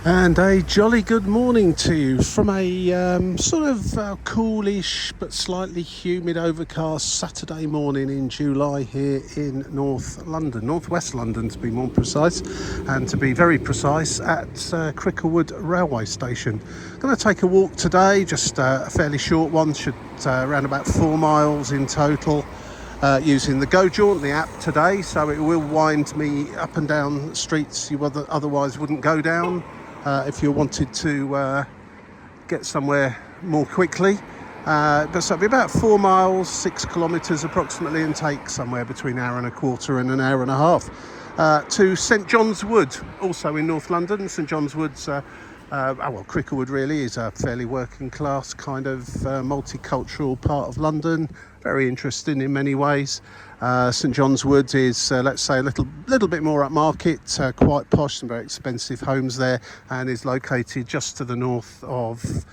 And a jolly good morning to you from a sort of coolish but slightly humid overcast Saturday morning in July here in North London, northwest London to be more precise, and to be very precise at Cricklewood Railway Station. Going to take a walk today, just a fairly short one, should around about 4 miles in total. Using the Go Jaunt, the app today, so it will wind me up and down streets you otherwise wouldn't go down. If you wanted to get somewhere more quickly. But so it'll be about 4 miles, 6 kilometres approximately, and take somewhere between an hour and a quarter and an hour and a half to St John's Wood, also in North London. St John's Wood's, Cricklewood really is a fairly working class kind of multicultural part of London. Very interesting in many ways. St John's Wood is, let's say, a little bit more upmarket, quite posh, some very expensive homes there, and is located just to the north of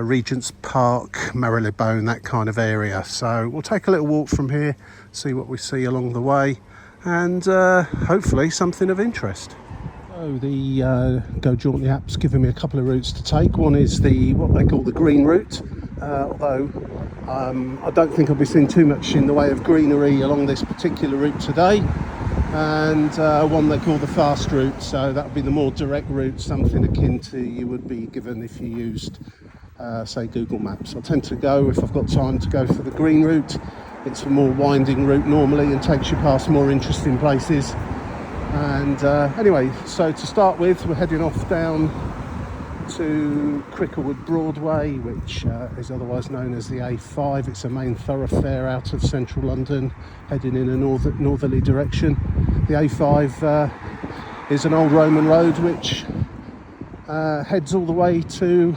Regent's Park, Marylebone, that kind of area. So we'll take a little walk from here, see what we see along the way, and hopefully something of interest. So the Go Jaunt, the app's given me a couple of routes to take. One is what they call the green route, although I don't think I'll be seeing too much in the way of greenery along this particular route today, and one they call the fast route, so that would be the more direct route, something akin to you would be given if you used say Google Maps. I tend to go, if I've got time, to go for the green route. It's a more winding route normally and takes you past more interesting places. And anyway, so to start with, we're heading off down to Cricklewood Broadway, which is otherwise known as the A5. It's a main thoroughfare out of central London, heading in a northerly direction. The A5 is an old Roman road which heads all the way to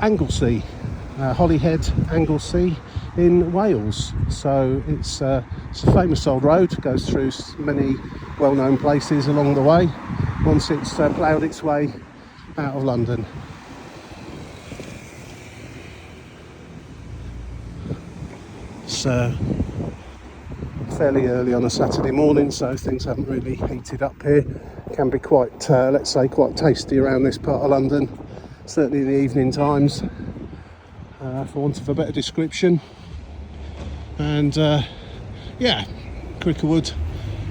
Anglesey, Holyhead, Anglesey in Wales. So it's a famous old road, goes through many well-known places along the way once it's ploughed its way out of London. It's fairly early on a Saturday morning, so things haven't really heated up here. Can be quite, let's say, quite tasty around this part of London, certainly in the evening times, for want of a better description. And Cricklewood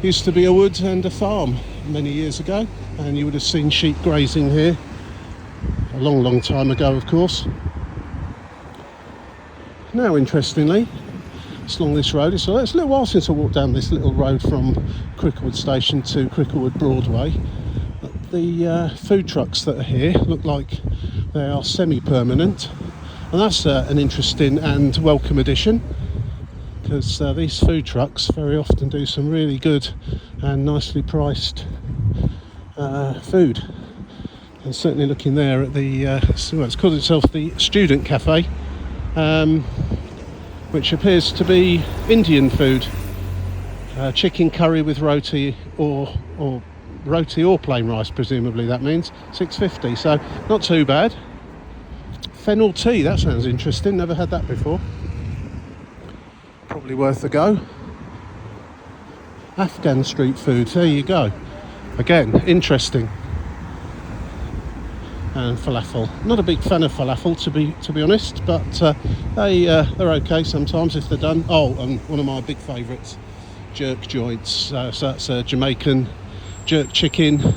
used to be a wood and a farm many years ago, and you would have seen sheep grazing here a long time ago, of course. Now, interestingly, it's along this road, it's a little while since I walked down this little road from Cricklewood Station to Cricklewood Broadway. The food trucks that are here look like they are semi-permanent, and that's an interesting and welcome addition, because these food trucks very often do some really good and nicely priced food. And certainly looking there at the it's called itself the Student Cafe, which appears to be Indian food, chicken curry with roti or roti or plain rice, presumably that means. $6.50, so not too bad. Fennel tea, that sounds interesting, never had that before. Probably worth a go. Afghan street food, there you go. Again, interesting. And falafel. Not a big fan of falafel, to be honest, but they're okay sometimes if they're done. Oh, and one of my big favourites, jerk joints. So that's a Jamaican jerk chicken,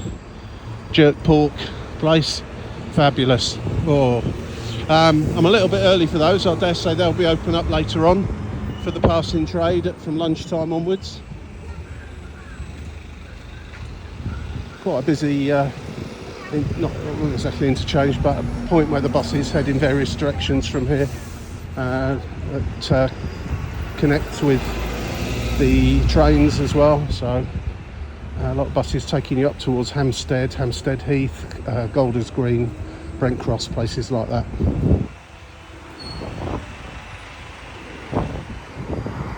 jerk pork place. Fabulous. Oh, I'm a little bit early for those. I dare say they'll be open up later on for the passing trade from lunchtime onwards. Quite a busy, not exactly interchange, but a point where the buses head in various directions from here that connect with the trains as well. So a lot of buses taking you up towards Hampstead Heath, Golders Green, Brent Cross, places like that.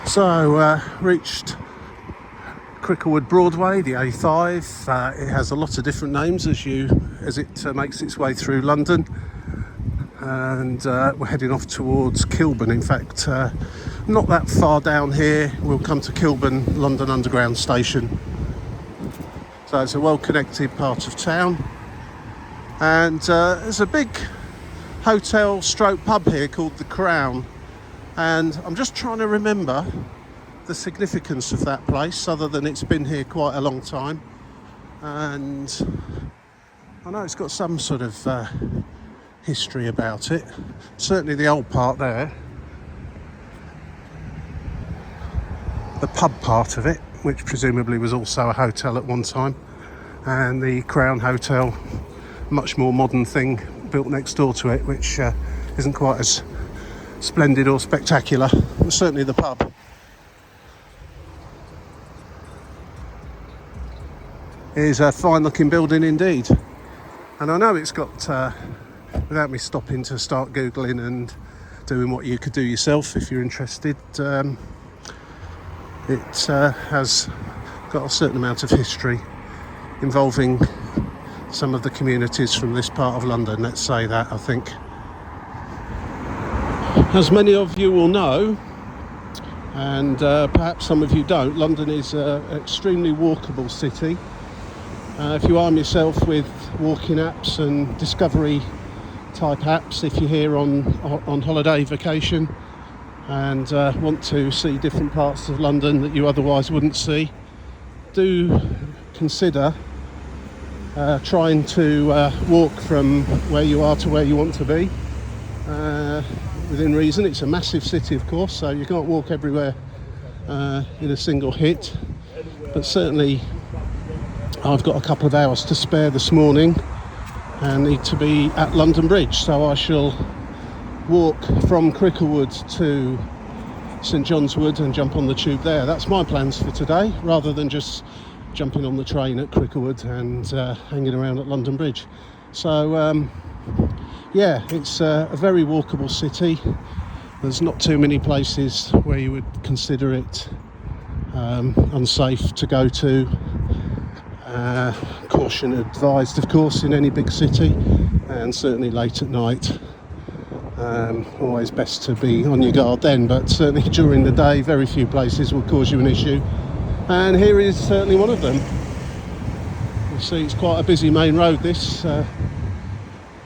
So reached Cricklewood Broadway, the A5. It has a lot of different names as it makes its way through London, and we're heading off towards Kilburn. In fact, not that far down here we'll come to Kilburn London Underground station. So it's a well-connected part of town. And there's a big hotel stroke pub here called the Crown. And I'm just trying to remember the significance of that place, other than it's been here quite a long time. And I know it's got some sort of history about it. Certainly the old part there. The pub part of it, which presumably was also a hotel at one time. And the Crown Hotel, much more modern thing built next door to it, which isn't quite as splendid or spectacular. But certainly the pub. Is a fine looking building indeed. And I know it's got, without me stopping to start Googling and doing what you could do yourself if you're interested, it has got a certain amount of history involving some of the communities from this part of London, let's say that, I think. As many of you will know, and perhaps some of you don't, London is an extremely walkable city. If you arm yourself with walking apps and discovery type apps, if you're here on holiday vacation and want to see different parts of London that you otherwise wouldn't see, do consider trying to walk from where you are to where you want to be within reason. It's a massive city, of course, so you can't walk everywhere in a single hit, but certainly I've got a couple of hours to spare this morning and need to be at London Bridge, so I shall walk from Cricklewood to St John's Wood and jump on the tube there. That's my plans for today, rather than just jumping on the train at Cricklewood and hanging around at London Bridge. So yeah, it's a very walkable city. There's not too many places where you would consider it unsafe to go to. Caution advised, of course, in any big city, and certainly late at night. Always best to be on your guard then, but certainly during the day very few places will cause you an issue, and here is certainly one of them. You see it's quite a busy main road, this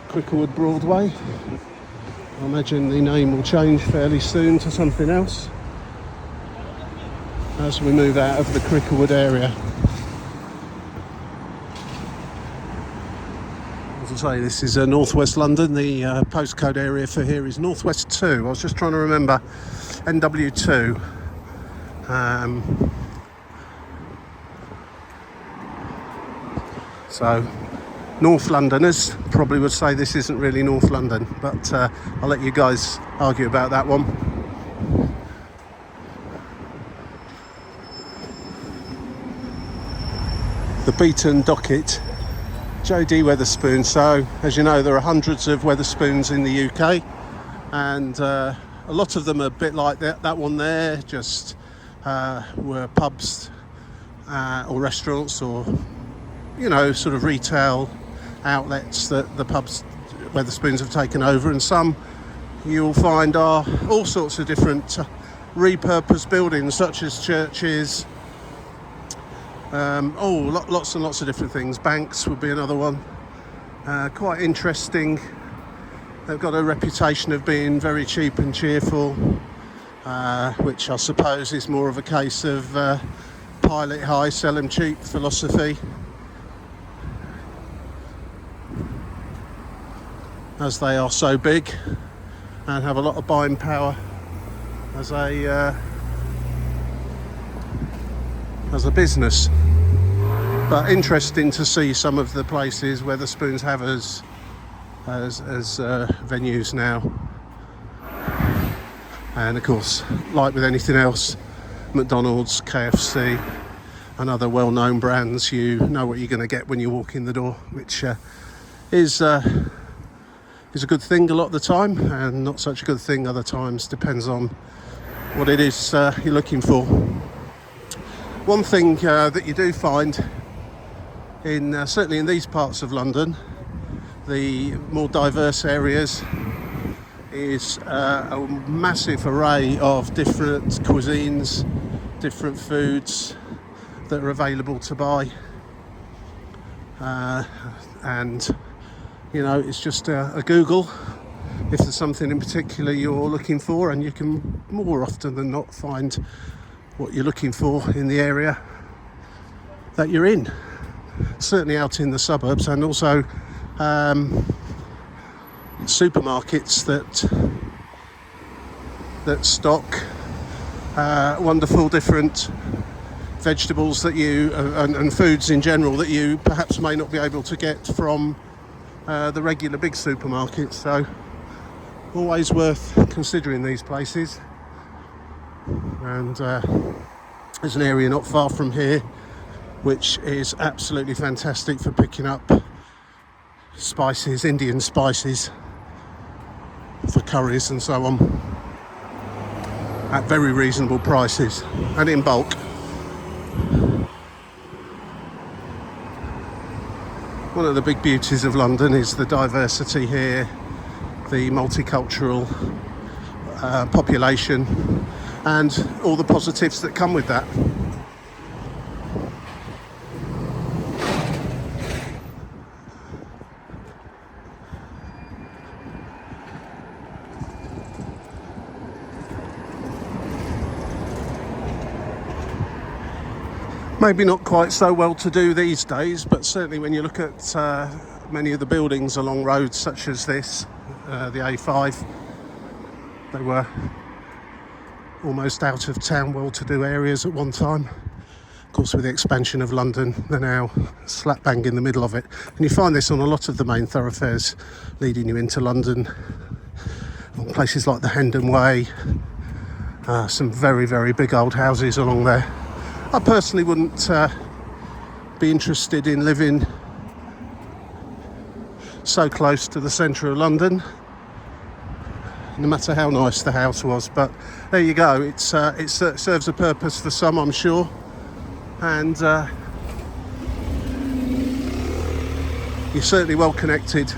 Cricklewood Broadway. I imagine the name will change fairly soon to something else as we move out of the Cricklewood area. As I say, this is northwest London. The postcode area for here is Northwest 2. I was just trying to remember NW2. So North Londoners probably would say this isn't really North London, but I'll let you guys argue about that one. The Beaten Docket, J.D. Wetherspoon. So, as you know, there are hundreds of Wetherspoons in the UK, and a lot of them are a bit like that one there, just were pubs or restaurants or, you know, sort of retail outlets that the pubs Wetherspoons have taken over, and some you'll find are all sorts of different repurposed buildings, such as churches. Lots and lots of different things. Banks would be another one. Quite interesting. They've got a reputation of being very cheap and cheerful, which I suppose is more of a case of pile it high, sell them cheap philosophy. As they are so big and have a lot of buying power as a business. But interesting to see some of the places Wetherspoons have as venues now. And of course, like with anything else, McDonald's, KFC and other well-known brands, you know what you're going to get when you walk in the door, which is a good thing a lot of the time, and not such a good thing other times. Depends on what it is you're looking for. One thing that you do find in certainly in these parts of London, the more diverse areas, is a massive array of different cuisines, different foods that are available to buy. and you know, it's just a Google if there's something in particular you're looking for, and you can more often than not find what you're looking for in the area that you're in, certainly out in the suburbs, and also supermarkets that stock wonderful different vegetables that you and foods in general that you perhaps may not be able to get from the regular big supermarkets. So always worth considering these places. And there's an area not far from here which is absolutely fantastic for picking up spices, Indian spices for curries and so on, at very reasonable prices and in bulk. One of the big beauties of London is the diversity here, the multicultural population, and all the positives that come with that. Maybe not quite so well to do these days, but certainly when you look at many of the buildings along roads such as this, the A5, they were almost out of town, well-to-do areas at one time. Of course, with the expansion of London, they're now slap bang in the middle of it. And you find this on a lot of the main thoroughfares leading you into London, on places like the Hendon Way, some very, very big old houses along there. I personally wouldn't be interested in living so close to the centre of London, no matter how nice the house was. But there you go. It serves a purpose for some, I'm sure, and you're certainly well connected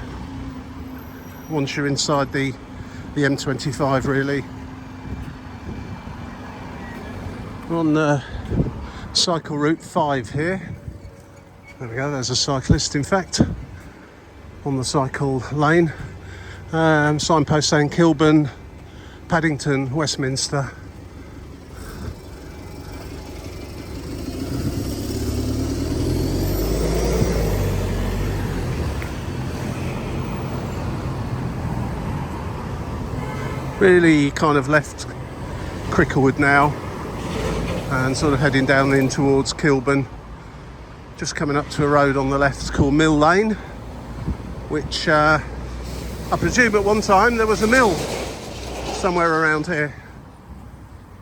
once you're inside the M25. Really, we're on cycle route 5 here. There we go, there's a cyclist in fact on the cycle lane. Signpost saying Kilburn, Paddington, Westminster. Really kind of left Cricklewood now and sort of heading down in towards Kilburn, just coming up to a road on the left called Mill Lane, which I presume at one time there was a mill somewhere around here,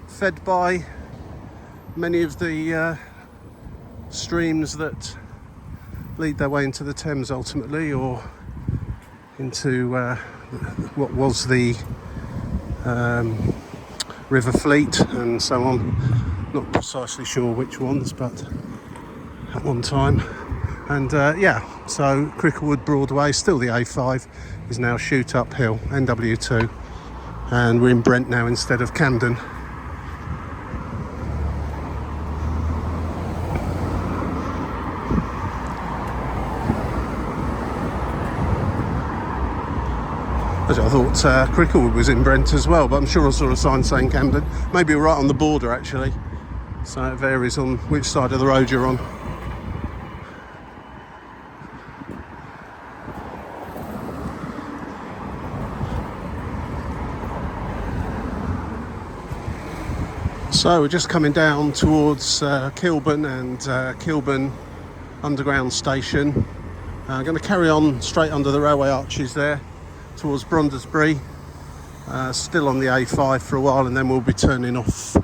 fed by many of the streams that lead their way into the Thames ultimately, or into what was the River Fleet and so on. Not precisely sure which ones, but at one time. And yeah, so Cricklewood Broadway, still the A5, is now shoot uphill, NW2, and we're in Brent now instead of Camden. I thought Cricklewood was in Brent as well, but I'm sure I saw a sign saying Camden. Maybe right on the border actually, so it varies on which side of the road you're on. So we're just coming down towards Kilburn and Kilburn Underground Station. I'm going to carry on straight under the railway arches there towards Brondesbury, still on the A5 for a while, and then we'll be turning off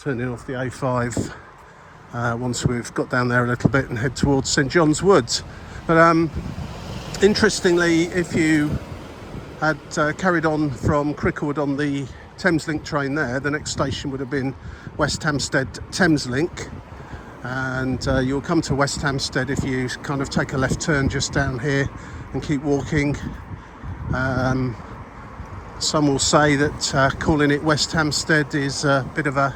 the A5 once we've got down there a little bit and head towards St John's Wood. But interestingly, if you had carried on from Cricklewood on the Thameslink train there, the next station would have been West Hampstead Thameslink, and you'll come to West Hampstead if you kind of take a left turn just down here and keep walking. Some will say that calling it West Hampstead is a bit of a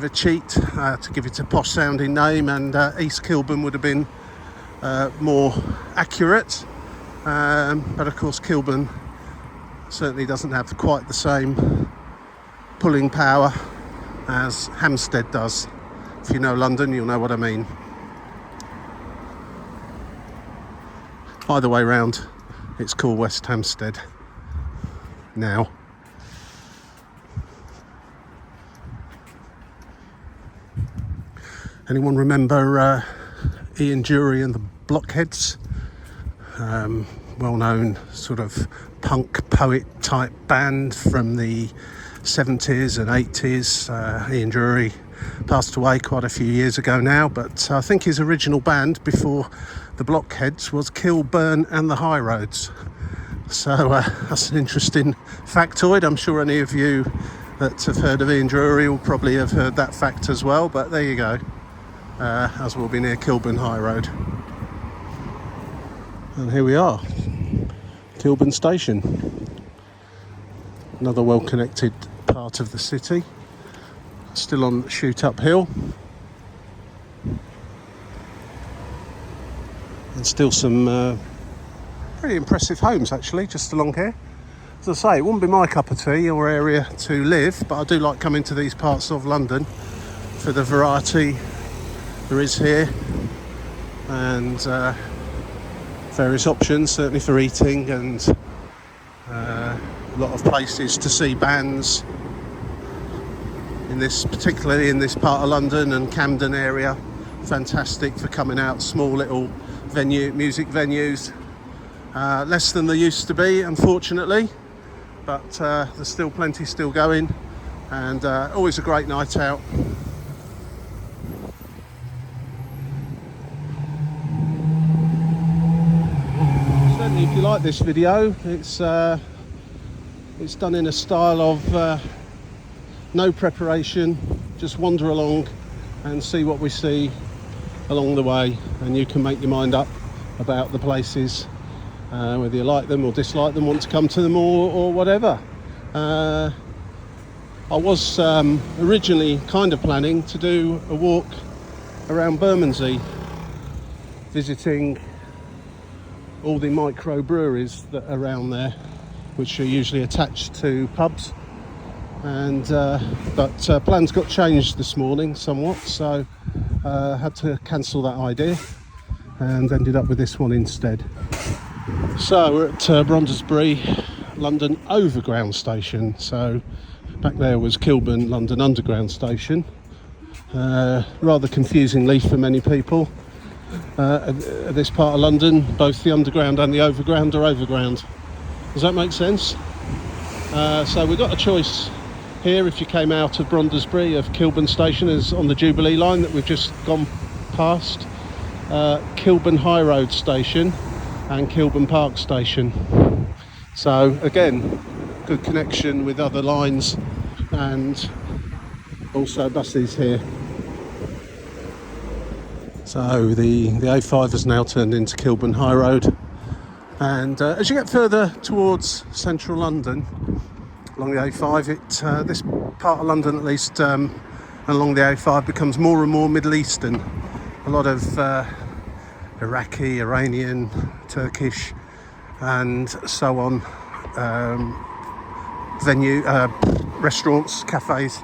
cheat to give it a posh sounding name, and East Kilburn would have been more accurate, but of course Kilburn certainly doesn't have quite the same pulling power as Hampstead does. If you know London, you'll know what I mean. Either way round, it's called West Hampstead now. Anyone remember Ian Dury and the Blockheads? Well-known sort of punk poet type band from the 70s and 80s. Ian Dury passed away quite a few years ago now, but I think his original band before the Blockheads was Kilburn and the High Roads. So that's an interesting factoid. I'm sure any of you that have heard of Ian Dury will probably have heard that fact as well, but there you go. As we'll be near Kilburn High Road. And here we are, Kilburn Station. Another well-connected part of the city. Still on shoot uphill. And still some pretty impressive homes actually, just along here. As I say, it wouldn't be my cup of tea or area to live, but I do like coming to these parts of London for the variety there is here, and various options, certainly for eating, and a lot of places to see bands particularly in this part of London and Camden area. Fantastic for coming out, small little music venues. Less than there used to be, unfortunately, but there's still plenty still going, and always a great night out. Certainly, if you like this video, it's done in a style of no preparation, just wander along and see what we see along the way, and you can make your mind up about the places, whether you like them or dislike them, want to come to them or whatever. I was originally kind of planning to do a walk around Bermondsey, visiting all the micro-breweries that are around there, which are usually attached to pubs, and but plans got changed this morning somewhat, so had to cancel that idea and ended up with this one instead. So we're at Brondesbury London Overground Station. So back there was Kilburn London Underground Station. Rather confusingly for many people, this part of London, both the underground and the overground are overground. Does that make sense? So we've got a choice here, if you came out of Brondesbury, of Kilburn Station is on the Jubilee line that we've just gone past, Kilburn High Road Station and Kilburn Park Station. So again, good connection with other lines and also buses here. So the A5 has now turned into Kilburn High Road, and as you get further towards central London along the A5, this part of London at least, along the A5 becomes more and more Middle Eastern. A lot of Iraqi, Iranian, Turkish and so on restaurants, cafes,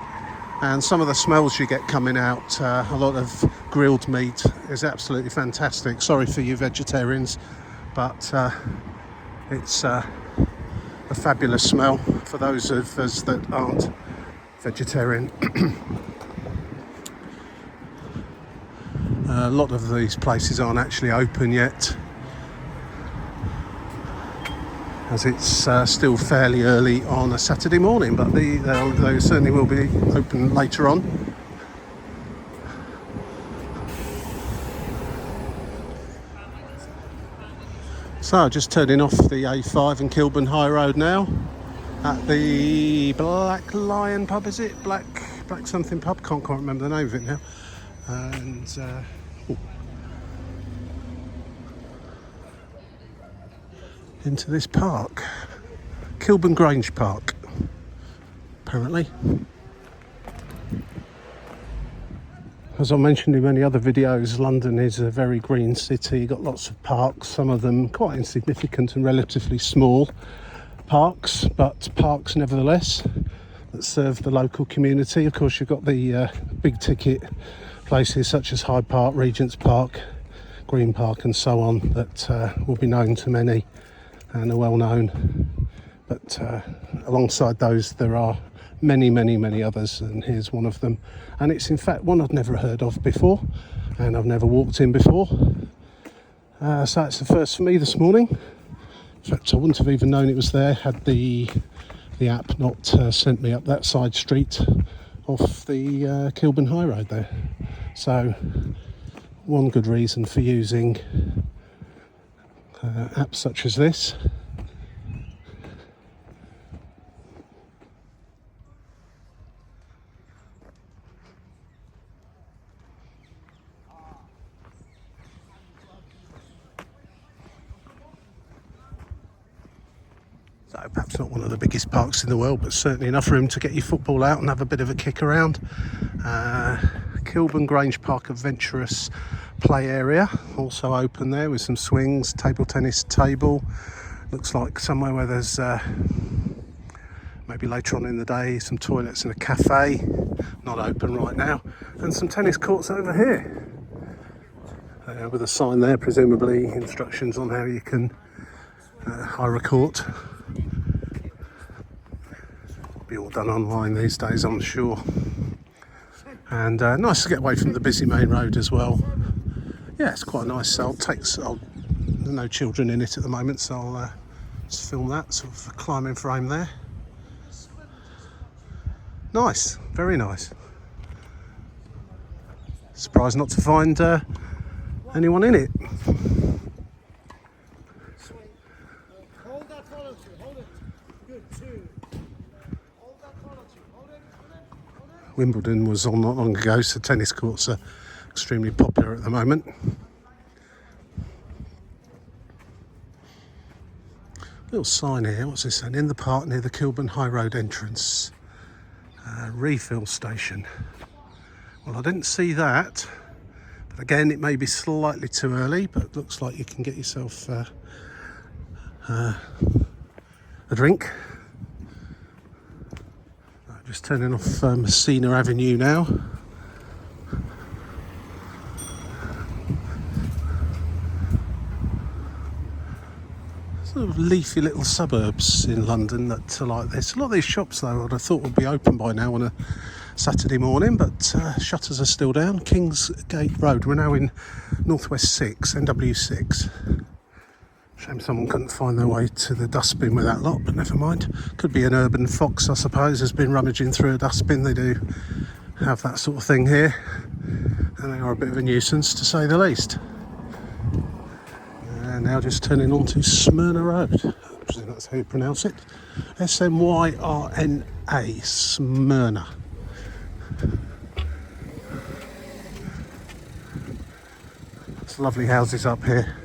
and some of the smells you get coming out, a lot of grilled meat is absolutely fantastic. Sorry for you vegetarians, but it's a fabulous smell for those of us that aren't vegetarian. A lot of these places aren't actually open yet, as it's still fairly early on a Saturday morning, but they certainly will be open later on. So just turning off the A5 and Kilburn High Road now at the Black Lion pub, is it? Black something pub, can't quite remember the name of it now. And into this park, Kilburn Grange Park, apparently. as I mentioned in many other videos, London is a very green city. You've got lots of parks, some of them quite insignificant and relatively small parks, but parks nevertheless that serve the local community. Of course, you've got the big ticket places such as Hyde Park, Regent's Park, Green Park and so on that will be known to many and are well known. But alongside those there are many others, and here's one of them, and it's in fact one I've never heard of before and I've never walked in before, so it's the first for me this morning. In fact, I wouldn't have even known it was there had the app not sent me up that side street off the Kilburn High Road there. So one good reason for using apps such as this. So perhaps not one of the biggest parks in the world, but certainly enough room to get your football out and have a bit of a kick around. Kilburn Grange Park Adventurous Play Area, also open there with some swings, table tennis table. Looks like somewhere where there's maybe later on in the day some toilets and a cafe, not open right now, and some tennis courts over here with a sign there, presumably instructions on how you can hire a court. Be all done online these days, I'm sure. And nice to get away from the busy main road as well. Yeah, it's quite nice. So there's no children in it at the moment, so I'll just film that sort of climbing frame there. Nice, very nice. Surprised not to find anyone in it. Wimbledon was on not long ago, so tennis courts are extremely popular at the moment. Little sign here, what's this saying? In the park near the Kilburn High Road entrance, refill station. Well, I didn't see that, but again it may be slightly too early, but looks like you can get yourself a drink. Just turning off Messina Avenue now. Sort of leafy little suburbs in London that are like this. A lot of these shops though I'd have thought would be open by now on a Saturday morning, but shutters are still down. Kingsgate Road, we're now in Northwest 6, NW6. Shame someone couldn't find their way to the dustbin with that lot, but never mind. Could be an urban fox, I suppose, has been rummaging through a dustbin. They do have that sort of thing here, and they are a bit of a nuisance to say the least. And now just turning on to Smyrna Road. I presume that's how you pronounce it. S-M-Y-R-N-A, Smyrna. There's lovely houses up here.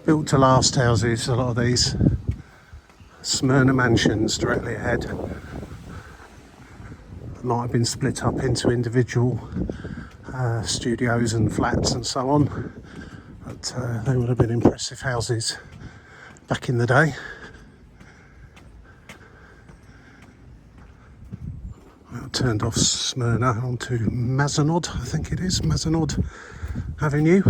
Built to last houses, a lot of these. Smyrna mansions directly ahead. Might have been split up into individual studios and flats and so on, but they would have been impressive houses back in the day. I turned off Smyrna onto Mazenod, I think it is, Mazenod Avenue.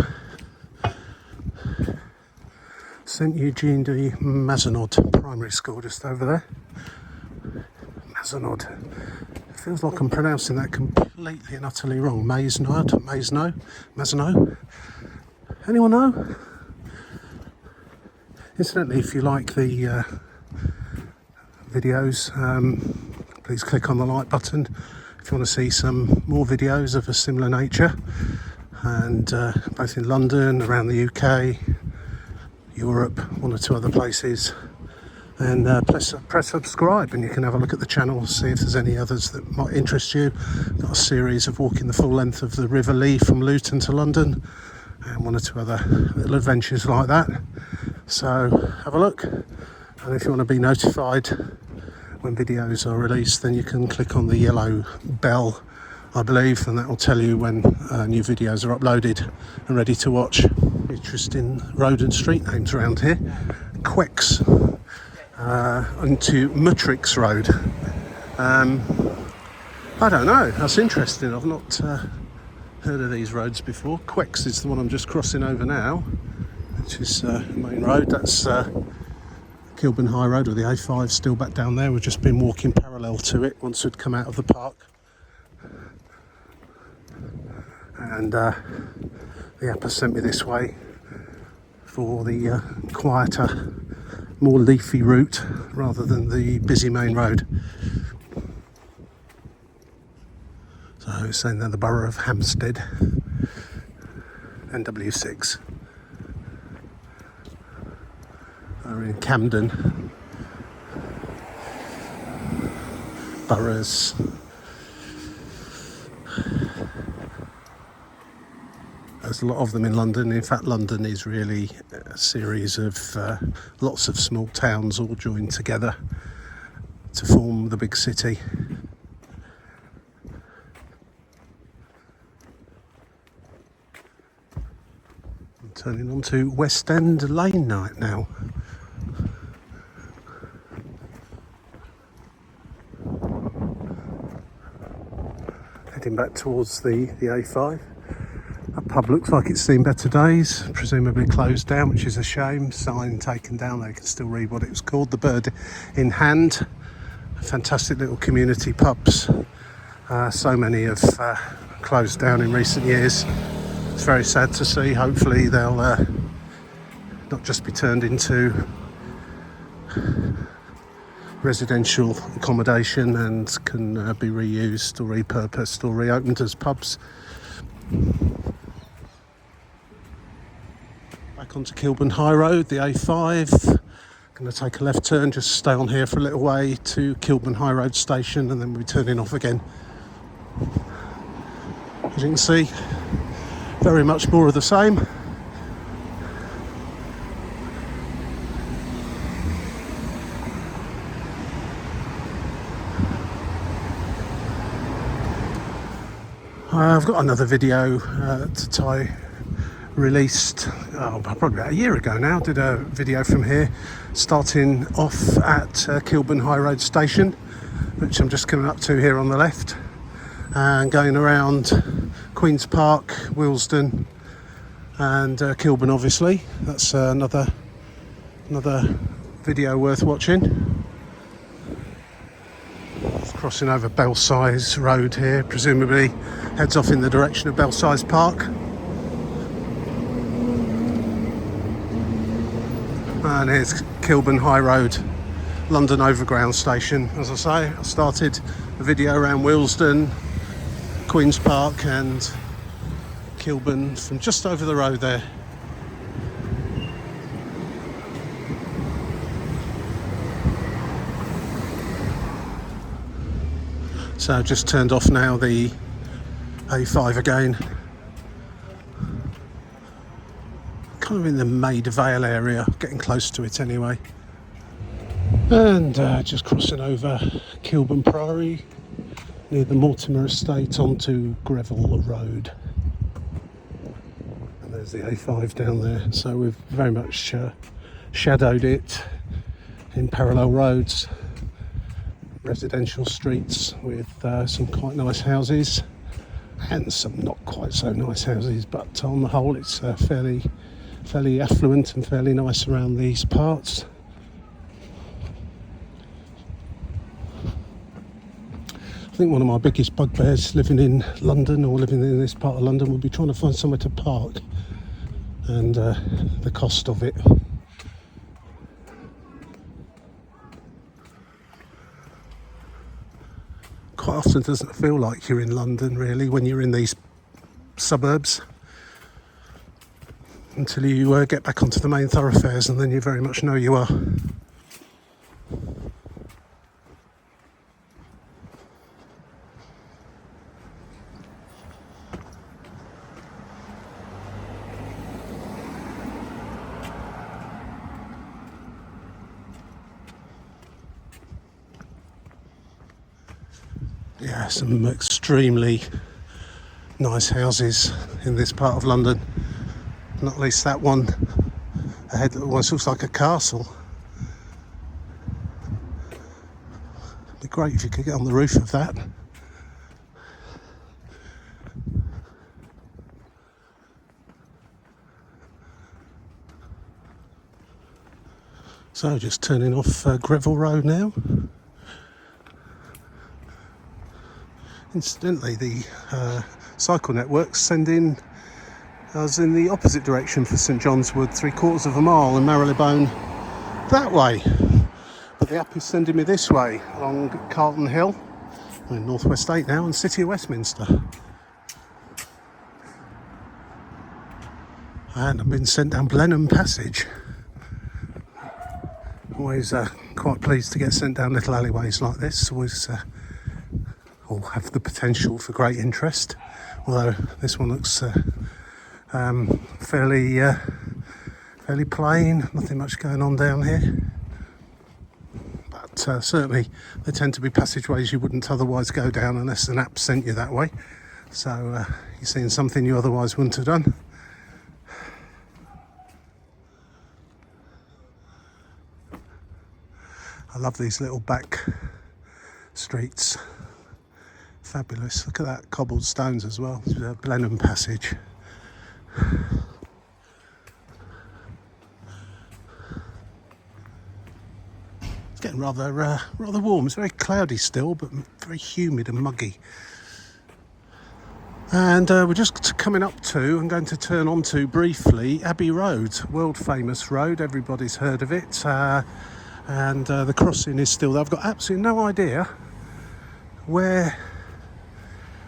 St Eugene de Mazenod Primary School just over there. Mazenod. Feels like I'm pronouncing that completely and utterly wrong. Mazenod. Anyone know? Incidentally, if you like the videos, please click on the like button if you want to see some more videos of a similar nature, and both in London, around the UK, Europe, one or two other places. And press subscribe and you can have a look at the channel, see if there's any others that might interest you. Got a series of walking the full length of the River Lee from Luton to London, and one or two other little adventures like that. So have a look, and if you want to be notified when videos are released, then you can click on the yellow bell I believe, and that will tell you when new videos are uploaded and ready to watch. Interesting road and street names around here. Quex into Mutrix Road. I don't know, that's interesting. I've not heard of these roads before. Quex is the one I'm just crossing over now, which is the main road. That's Kilburn High Road, or the A5 still back down there. We've just been walking parallel to it once we'd come out of the park. And the app has sent me this way for the quieter, more leafy route rather than the busy main road. So it's saying they're the Borough of Hampstead, NW6. We're in Camden, boroughs. There's a lot of them in London. In fact, London is really a series of lots of small towns all joined together to form the big city. I'm turning on to West End Lane night now. Heading back towards the A5. That pub looks like it's seen better days, presumably closed down, which is a shame. Sign taken down, they can still read what it was called, the Bird in Hand. Fantastic little community pubs. So many have closed down in recent years. It's very sad to see. Hopefully they'll not just be turned into residential accommodation and can be reused or repurposed or reopened as pubs. Back onto Kilburn High Road, the A5. Going to take a left turn, just stay on here for a little way to Kilburn High Road station, and then we'll be turning off again. As you can see, very much more of the same. I've got another video that I released probably about a year ago now. Did a video from here, starting off at Kilburn High Road station, which I'm just coming up to here on the left, and going around Queen's Park, Willesden, and Kilburn. Obviously, that's another video worth watching. Crossing over Belsize Road here, presumably heads off in the direction of Belsize Park. And here's Kilburn High Road, London Overground station. As I say, I started the video around Willesden, Queen's Park and Kilburn from just over the road there. So just turned off now the A5 again. Kind of in the Maid Vale area, getting close to it anyway. And just crossing over Kilburn Priory near the Mortimer Estate onto Greville Road. And there's the A5 down there. So we've very much shadowed it in parallel roads. Residential streets with some quite nice houses and some not quite so nice houses, but on the whole it's fairly affluent and fairly nice around these parts. I think one of my biggest bugbears living in London, or living in this part of London, would be trying to find somewhere to park and the cost of it. Quite often doesn't feel like you're in London really when you're in these suburbs, until you get back onto the main thoroughfares, and then you very much know you are. Yeah, some extremely nice houses in this part of London. Not least that one ahead that almost looks like a castle. It'd be great if you could get on the roof of that. So just turning off Greville Road now. Incidentally, the cycle networks sending us in the opposite direction for St John's Wood, 3/4 of a mile, and Marylebone that way. But the app is sending me this way along Carlton Hill. I'm in North West 8 now, and City of Westminster. And I've been sent down Blenheim Passage. Always quite pleased to get sent down little alleyways like this. Always all have the potential for great interest. Although this one looks fairly plain. Nothing much going on down here. But certainly they tend to be passageways you wouldn't otherwise go down unless an app sent you that way. So you're seeing something you otherwise wouldn't have done. I love these little back streets. Fabulous. Look at that, cobbled stones as well. It's a Blenheim Passage. It's getting rather warm. It's very cloudy still, but very humid and muggy. And we're just coming up to, I'm going to turn on to briefly, Abbey Road, world famous road. Everybody's heard of it. And the crossing is still there. I've got absolutely no idea where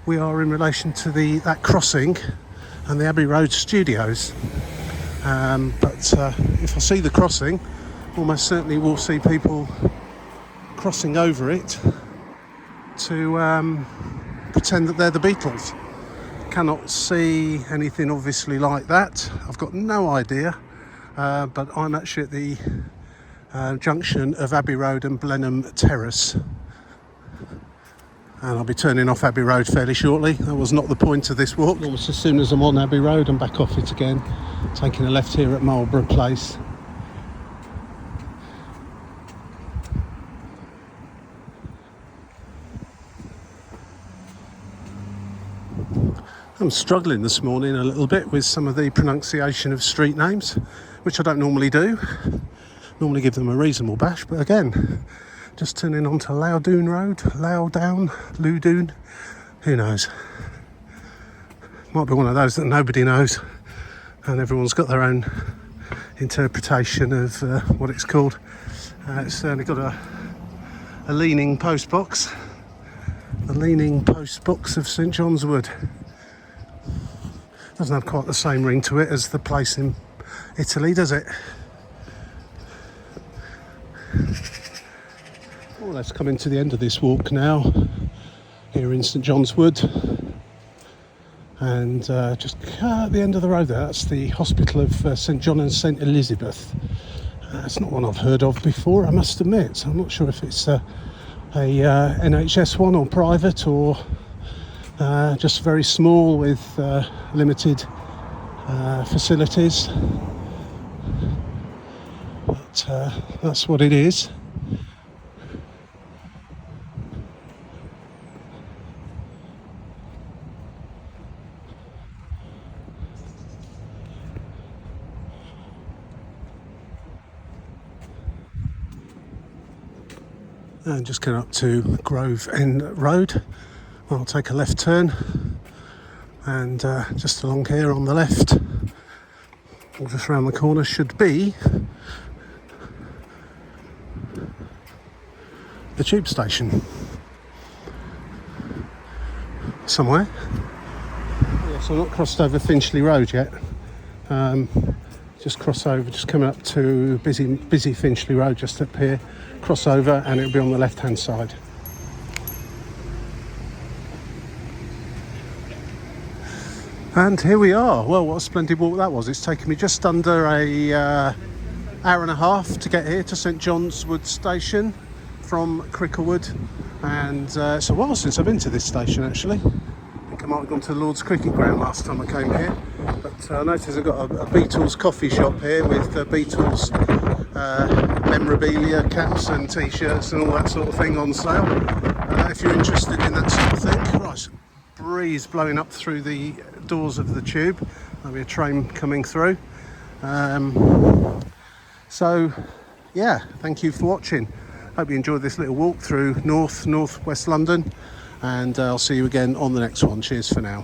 we are in relation to that crossing and the Abbey Road Studios. But if I see the crossing, almost certainly we'll see people crossing over it to pretend that they're the Beatles. Cannot see anything obviously like that. I've got no idea, but I'm actually at the junction of Abbey Road and Blenheim Terrace, and I'll be turning off Abbey Road fairly shortly. That was not the point of this walk. Almost as soon as I'm on Abbey Road, I'm back off it again, taking a left here at Marlborough Place. I'm struggling this morning a little bit with some of the pronunciation of street names, which I don't normally do. Normally give them a reasonable bash, but again, just turning onto Loudoun Road, Loudoun, who knows? Might be one of those that nobody knows, and everyone's got their own interpretation of what it's called. It's certainly got a leaning post box, the leaning post box of St John's Wood. Doesn't have quite the same ring to it as the place in Italy, does it? Well, let's come into the end of this walk now, here in St John's Wood, and just at the end of the road there, that's the Hospital of St John and St Elizabeth. It's not one I've heard of before, I must admit. So I'm not sure if it's a NHS one or private, or just very small with limited facilities, but that's what it is. And just going up to Grove End Road, I'll take a left turn, and just along here on the left, or just round the corner, should be the tube station somewhere. Yes, I've not crossed over Finchley Road yet. Just cross over, just coming up to busy Finchley Road, just up here, cross over, and it'll be on the left hand side. And here we are. Well, what a splendid walk that was. It's taken me just under a hour and a half to get here to St John's Wood Station from Cricklewood And it's a while since I've been to this station actually. I think I might have gone to the Lord's Cricket Ground last time I came here. But I noticed I've got a Beatles coffee shop here with Beatles memorabilia, caps and t-shirts and all that sort of thing on sale. If you're interested in that sort of thing. Right, breeze blowing up through the doors of the tube. There'll be a train coming through. So yeah, thank you for watching. Hope you enjoyed this little walk through northwest London, and I'll see you again on the next one. Cheers for now.